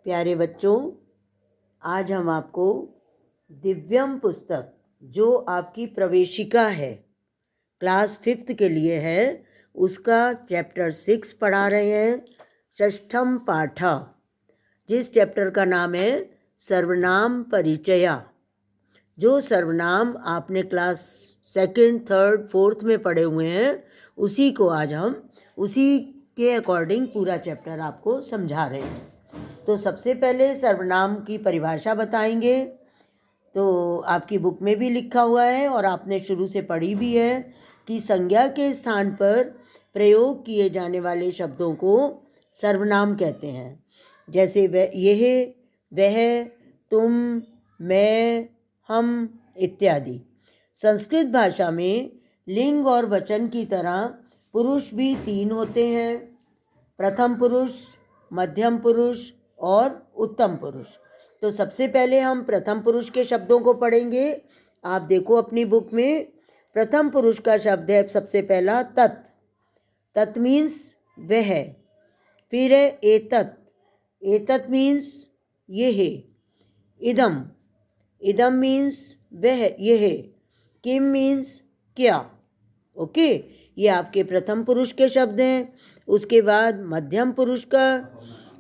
प्यारे बच्चों, आज हम आपको दिव्यम पुस्तक जो आपकी प्रवेशिका है, क्लास 5th के लिए है, उसका चैप्टर 6 पढ़ा रहे हैं। षष्ठम पाठ, जिस चैप्टर का नाम है सर्वनाम परिचया। जो सर्वनाम आपने क्लास 2nd, 3rd, 4th में पढ़े हुए हैं, उसी को आज हम उसी के अकॉर्डिंग पूरा चैप्टर आपको समझा रहे हैं। तो सबसे पहले सर्वनाम की परिभाषा बताएंगे। तो आपकी बुक में भी लिखा हुआ है और आपने शुरू से पढ़ी भी है कि संज्ञा के स्थान पर प्रयोग किए जाने वाले शब्दों को सर्वनाम कहते हैं। जैसे यह, वह, तुम, मैं, हम इत्यादि। संस्कृत भाषा में लिंग और वचन की तरह पुरुष भी 3 होते हैं: प्रथम पुरुष, मध्यम पुरुष और उत्तम पुरुष। तो सबसे पहले हम प्रथम पुरुष के शब्दों को पढ़ेंगे। आप देखो अपनी बुक में, प्रथम पुरुष का शब्द है सबसे पहला तत्। तत् मीन्स वह। फिर है एतत्। एतत् मीन्स यह। इदम। इदम मीन्स वह, यह। किम मीन्स क्या। ओके, ये आपके प्रथम पुरुष के शब्द हैं। उसके बाद मध्यम पुरुष का,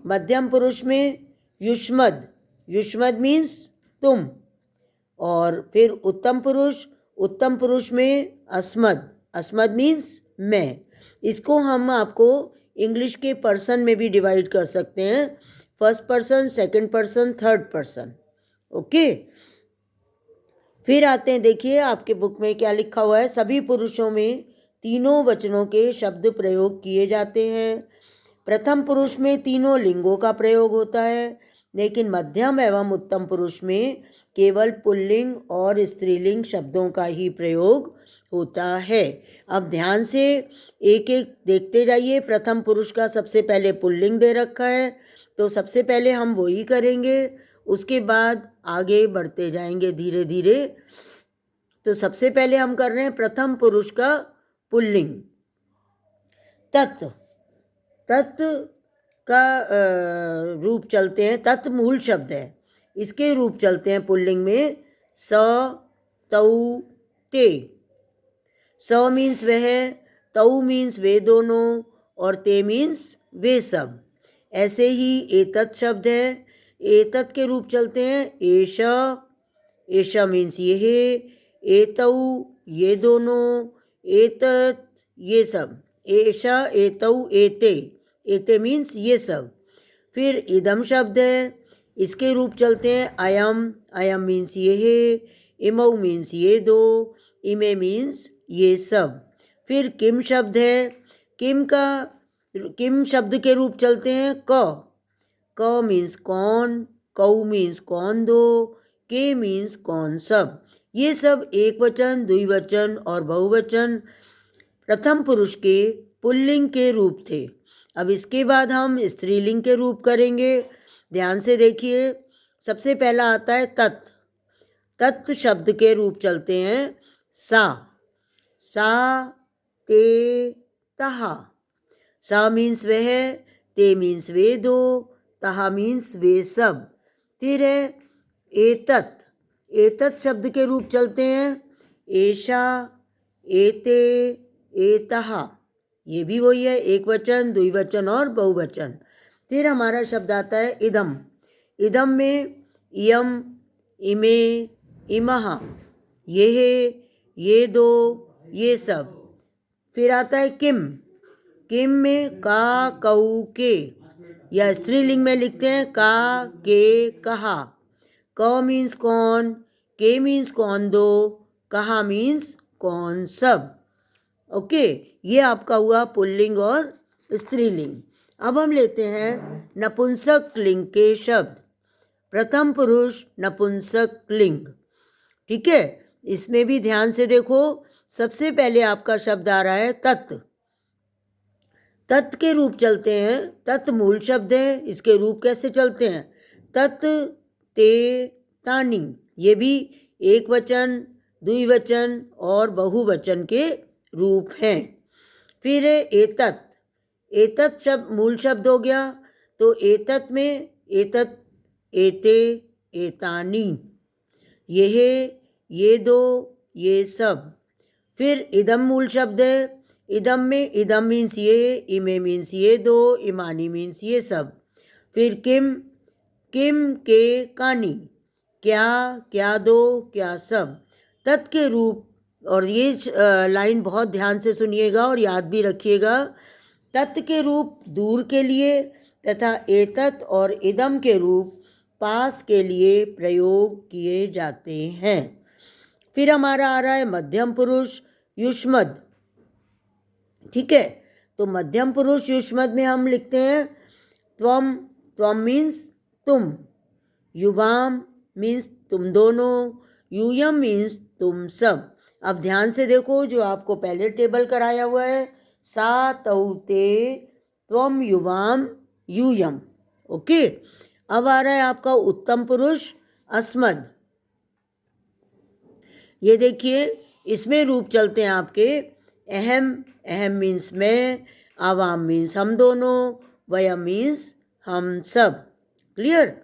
मध्यम पुरुष में युष्मद। युष्मद मीन्स तुम। और फिर उत्तम पुरुष, उत्तम पुरुष में अस्मद। अस्मद मीन्स मैं। इसको हम आपको इंग्लिश के पर्सन में भी डिवाइड कर सकते हैं: first person, second person, third person. Okay, फिर आते हैं, देखिए आपके बुक में क्या लिखा हुआ है। सभी पुरुषों में तीनों वचनों के शब्द प्रयोग किए जाते हैं। प्रथम पुरुष में तीनों लिंगों का प्रयोग होता है, लेकिन मध्यम एवं उत्तम पुरुष में केवल पुल्लिंग और स्त्रीलिंग शब्दों का ही प्रयोग होता है। अब ध्यान से एक एक देखते जाइए। प्रथम पुरुष का सबसे पहले पुल्लिंग दे रखा है, तो सबसे पहले हम वही करेंगे, उसके बाद आगे बढ़ते जाएंगे धीरे धीरे। तो सबसे पहले हम कर रहे हैं प्रथम पुरुष का पुल्लिंग। तत्। तत् का रूप चलते हैं, तत् मूल शब्द है, इसके रूप चलते हैं पुल्लिंग में स, तौ, ते। स मीन्स वह, तौ मीन्स वे दोनों, और ते मीन्स वे सब। ऐसे ही एतत् शब्द है, एतत् के रूप चलते हैं एष। एष मीन्स यह, एतौ ये दोनों, एतत् ये सब। एष, एतौ, एते। एते मीन्स ये सब। फिर इदम शब्द है, इसके रूप चलते हैं अयम। अयम मीन्स यह, इमौ मीन्स ये दो, इमे मीन्स ये सब। फिर किम शब्द है, किम शब्द के रूप चलते हैं क। क मीन्स कौन, कौ मीन्स कौन दो, के मीन्स कौन सब। ये सब एक वचन, द्विवचन और बहुवचन प्रथम पुरुष के पुल्लिंग के रूप थे। अब इसके बाद हम स्त्रीलिंग के रूप करेंगे। ध्यान से देखिए, सबसे पहला आता है तत्। तत् शब्द के रूप चलते हैं सा। सा, ते, तहा। सा मीन्स वह, ते मीन्स वे दो, तहा मीन्स वे सब। फिर है एतत्। एतत् शब्द के रूप चलते हैं एषा, एते, एतहा। ये भी वही है, एक वचन, द्विवचन और बहुवचन। फिर हमारा शब्द आता है इदम। इदम में इयम, इमे, इमह, यह, ये दो, ये सब। फिर आता है किम। किम में का, कऊ, के, या स्त्रीलिंग में लिखते हैं का, के, कहा। क मीन्स कौन, के मीन्स कौन दो, कहा मीन्स कौन सब। ओके, ये आपका हुआ पुल्लिंग और स्त्रीलिंग। अब हम लेते हैं नपुंसक लिंग के शब्द। प्रथम पुरुष नपुंसक लिंग। ठीक है, इसमें भी ध्यान से देखो। सबसे पहले आपका शब्द आ रहा है तत्। तत् के रूप चलते हैं, तत् मूल शब्द है, इसके रूप कैसे चलते हैं तत्, ते, तानी। ये भी एक वचन, द्विवचन और बहुवचन के रूप हैं। फिर है एतत्। एतत् शब्द मूल शब्द हो गया, तो एतत् में एतत्, एते, एतानि, यह, ये दो, ये सब। फिर इदम मूल शब्द है। इदम में इदम मीन्स ये, इमे मीन्स ये दो, इमानी मीन्स ये सब। फिर किम, किम के कानी, क्या, क्या दो, क्या सब। तत् के रूप, और ये लाइन बहुत ध्यान से सुनिएगा और याद भी रखिएगा। तत् के रूप दूर के लिए तथा एतत् और इदम के रूप पास के लिए प्रयोग किए जाते हैं। फिर हमारा आ रहा है मध्यम पुरुष युष्मद। ठीक है, तो मध्यम पुरुष युष्मद में हम लिखते हैं त्वम, त्वम मीन्स तुम, युवाम मीन्स तुम दोनों, यूयम मीन्स तुम सब। अब ध्यान से देखो, जो आपको पहले टेबल कराया हुआ है, सा तौ ते त्वम युवाम यूयम। ओके, अब आ रहा है आपका उत्तम पुरुष अस्मद। ये देखिए, इसमें रूप चलते हैं आपके अहम, अहम मीन्स मैं, आवाम मीन्स हम दोनों, वयम मीन्स हम सब। क्लियर।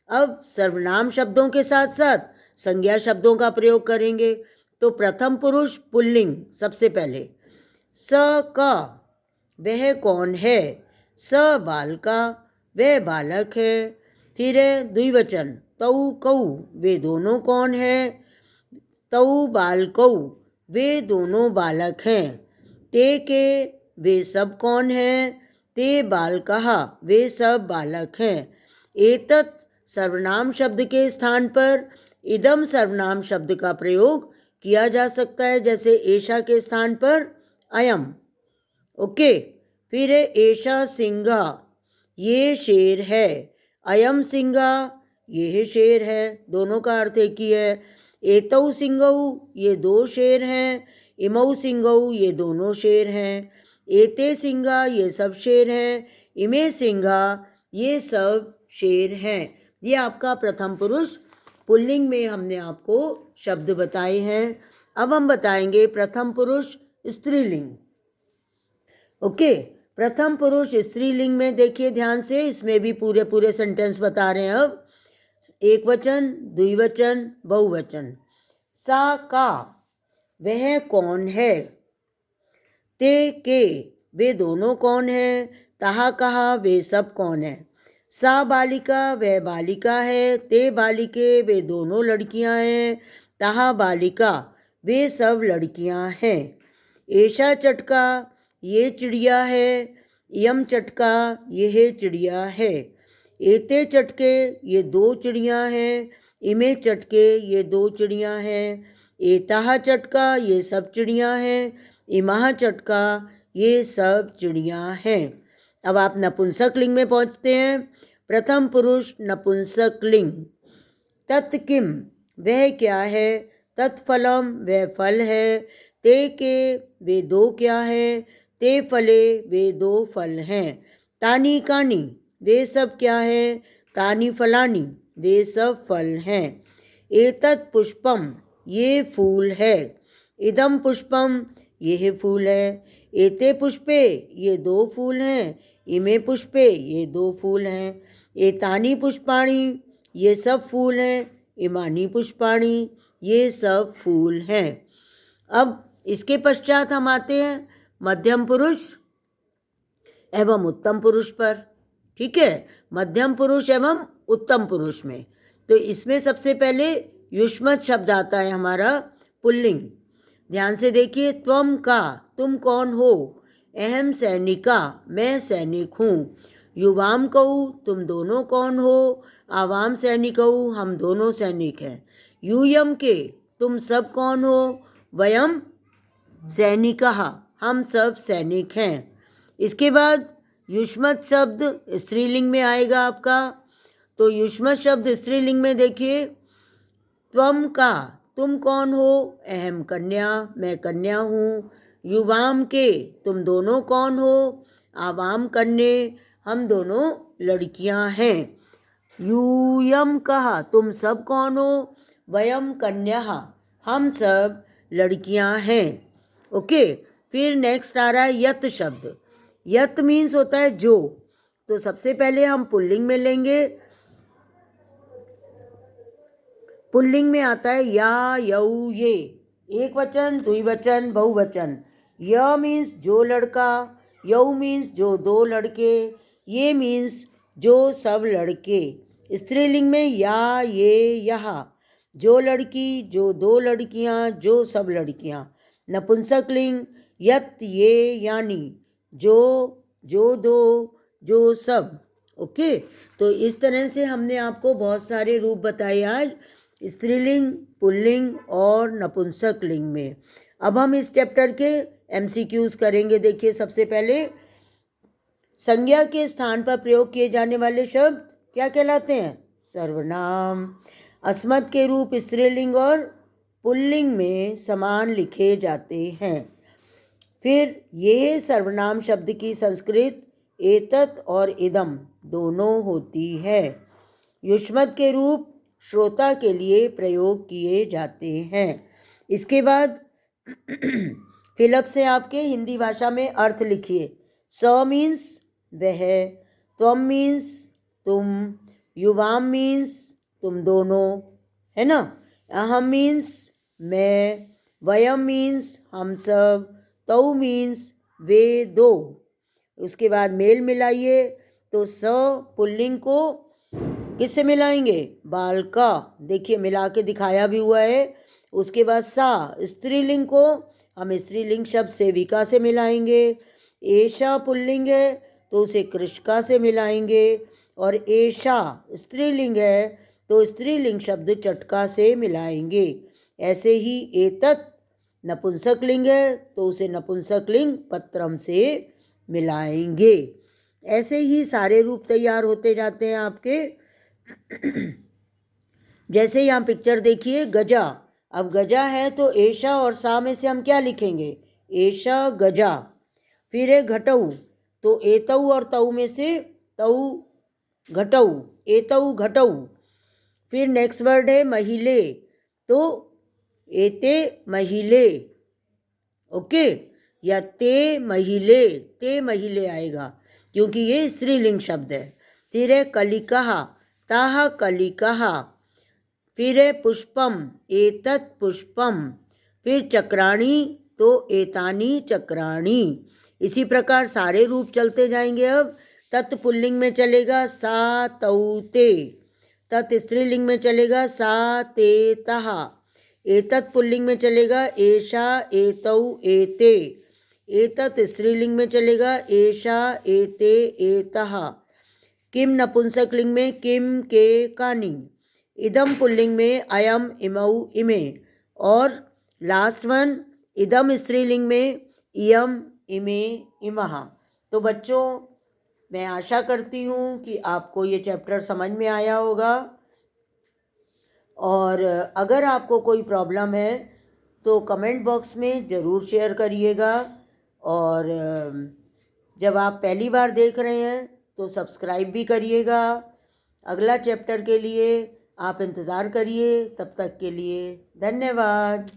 अब सर्वनाम शब्दों के साथ साथ संज्ञा शब्दों का प्रयोग करेंगे। तो प्रथम पुरुष पुल्लिंग सबसे पहले, स का, वह कौन है, स बालका, वह बालक है। फिर है द्विवचन, तौ कौ, वे दोनों कौन है, तौ बालकौ, वे दोनों बालक हैं। ते के, वे सब कौन हैं, ते बालकः, वे सब बालक हैं। एतत् सर्वनाम शब्द के स्थान पर इदम सर्वनाम शब्द का प्रयोग किया जा सकता है, जैसे एषा के स्थान पर अयम। ओके, फिर है एषा सिंहा, ये शेर है, अयम सिंहा, ये शेर है, दोनों का अर्थ एक ही है। एतौ सिंहौ, ये दो शेर हैं, इमौ सिंहौ, ये दोनों शेर हैं। एते सिंहा, ये सब शेर हैं, इमे सिंहा, ये सब शेर हैं। ये आपका प्रथम पुरुष पुल्लिंग में हमने आपको शब्द बताए हैं। अब हम बताएंगे प्रथम पुरुष स्त्रीलिंग। ओके, प्रथम पुरुष स्त्रीलिंग में देखिए ध्यान से, इसमें भी पूरे पूरे सेंटेंस बता रहे हैं। अब एक वचन, द्विवचन, बहुवचन। सा का, वह कौन है, ते के, वे दोनों कौन हैं, तहा कहा, वे सब कौन है। सा बालिका, वह बालिका है, ते बालिके, वे दोनों लड़कियां हैं, तहा बालिका, वे सब लड़कियां हैं। ऐशा चटका, ये चिड़िया है, यम चटका, यह चिड़िया है। एते चटके, ये दो चिड़िया हैं, इमे चटके, ये दो चिड़िया हैं। एताह चटका, ये सब चिड़िया हैं, इमाह चटका, ये सब चिड़िया हैं। अब आप नपुंसक लिंग में पहुंचते हैं। प्रथम पुरुष नपुंसक लिंग। तत्किम, वह क्या है, तत्फलम, वह फल है। ते के, वे दो क्या हैं, ते फले, वे दो फल हैं। तानी कानी, वे सब क्या है, तानी फलानी, वे सब फल हैं। एतत् पुष्पम, ये फूल है। इदम पुष्पम, यह फूल है। एते पुष्पे, ये दो फूल हैं। इमे पुष्पे, ये दो फूल हैं। एतानी पुष्पाणी, ये सब फूल हैं। इमानी पुष्पाणी, ये सब फूल हैं। अब इसके पश्चात हम आते हैं मध्यम पुरुष एवं उत्तम पुरुष पर। ठीक है, मध्यम पुरुष एवं उत्तम पुरुष में तो इसमें सबसे पहले युष्मत शब्द आता है हमारा पुल्लिंग। ध्यान से देखिए, त्वम का, तुम कौन हो। अहम सैनिका, मैं सैनिक हूँ। युवाम कहू, तुम दोनों कौन हो। आवाम सैनिकऊ, हम दोनों सैनिक हैं। यूयम के, तुम सब कौन हो। वयम सैनिकः, हम सब सैनिक हैं। इसके बाद युष्मत शब्द स्त्रीलिंग में आएगा आपका। तो युष्मत शब्द स्त्रीलिंग में देखिए, त्वम का, तुम कौन हो। अहम कन्या, मैं कन्या हूँ। युवाम के, तुम दोनों कौन हो। आवाम कन्ये, हम दोनों लड़कियां हैं। यूयम कहा, तुम सब कौन हो। वयम कन्या, हम सब लड़कियां हैं। ओके, फिर नेक्स्ट आ रहा है यत शब्द। यत मीन्स होता है जो। तो सबसे पहले हम पुल्लिंग में लेंगे पुल्लिंग में आता है या, यऊ, ये। एक वचन, द्विवचन, बहुवचन। य मीन्स जो लड़का, यऊ मीन्स जो दो लड़के, ये मीन्स जो सब लड़के। स्त्रीलिंग में या, ये, यहाँ। जो लड़की, जो दो लड़कियां, जो सब लड़कियां। नपुंसकलिंग यत, ये, यानी। जो दो, जो सब। ओके, तो इस तरह से हमने आपको बहुत सारे रूप बताए आज स्त्रीलिंग, पुल्लिंग और नपुंसकलिंग में। अब हम इस चैप्टर के एमसीक्यूज करेंगे। देखिए, सबसे पहले संज्ञा के स्थान पर प्रयोग किए जाने वाले शब्द क्या कहलाते हैं? सर्वनाम। अस्मत् के रूप स्त्रीलिंग और पुल्लिंग में समान लिखे जाते हैं। फिर ये सर्वनाम शब्द की संस्कृत एतत् और इदम दोनों होती है। युष्मत् के रूप श्रोता के लिए प्रयोग किए जाते हैं। इसके बाद फिलअप से आपके हिंदी भाषा में अर्थ लिखिए। स मीन्स वह, त्वम मीन्स तुम, युवाम मीन्स तुम दोनों, है ना। अहम मीन्स मैं, वयम मीन्स हम सब, तौ मीन्स वे दो। उसके बाद मेल मिलाइए तो स पुल्लिंग को किससे मिलाएंगे? बाल का। देखिए, मिला के दिखाया भी हुआ है। उसके बाद सा स्त्रीलिंग को हम स्त्रीलिंग शब्द सेविका से मिलाएंगे। एशा पुल्लिंग है तो उसे कृषिका से मिलाएंगे। और एशा स्त्रीलिंग है तो स्त्रीलिंग शब्द चटका से मिलाएंगे। ऐसे ही एतत् नपुंसकलिंग है तो उसे नपुंसकलिंग पत्रम से मिलाएंगे। ऐसे ही सारे रूप तैयार होते जाते हैं आपके। जैसे यहाँ पिक्चर देखिए, गजा। अब गजा है तो एशा और सा में से हम क्या लिखेंगे? एशा गजा। फिर है घटऊ, तो एतऊ और तऊ में से तऊ घटऊ, एतऊ घटऊ। फिर नेक्स्ट वर्ड है महिले, तो एते महिले। ओके, या ते महिले आएगा क्योंकि ये स्त्रीलिंग शब्द है। फिर है कलिकः, ताः कलिकः। फिर है पुष्पम, एतत् पुष्पम। फिर चक्राणी, तो एतानी चक्राणी। इसी प्रकार सारे रूप चलते जाएंगे। अब तत् पुल्लिंग में चलेगा सा तौ ते, तत् स्त्रीलिंग में चलेगा सा ते तः, एतत् पुल्लिंग में चलेगा एषा एतौ एते, एतत् स्त्रीलिंग में चलेगा एषा एते एतः। किम नपुंसकलिंग में किम के कानि। इदम पुल्लिंग में अयम इमौ इमे। और लास्ट वन इदम स्त्रीलिंग में इयम इमे इमः। तो बच्चों, मैं आशा करती हूँ कि आपको ये चैप्टर समझ में आया होगा। और अगर आपको कोई प्रॉब्लम है तो कमेंट बॉक्स में ज़रूर शेयर करिएगा। और जब आप पहली बार देख रहे हैं तो सब्सक्राइब भी करिएगा। अगला चैप्टर के लिए आप इंतज़ार करिए। तब तक के लिए धन्यवाद।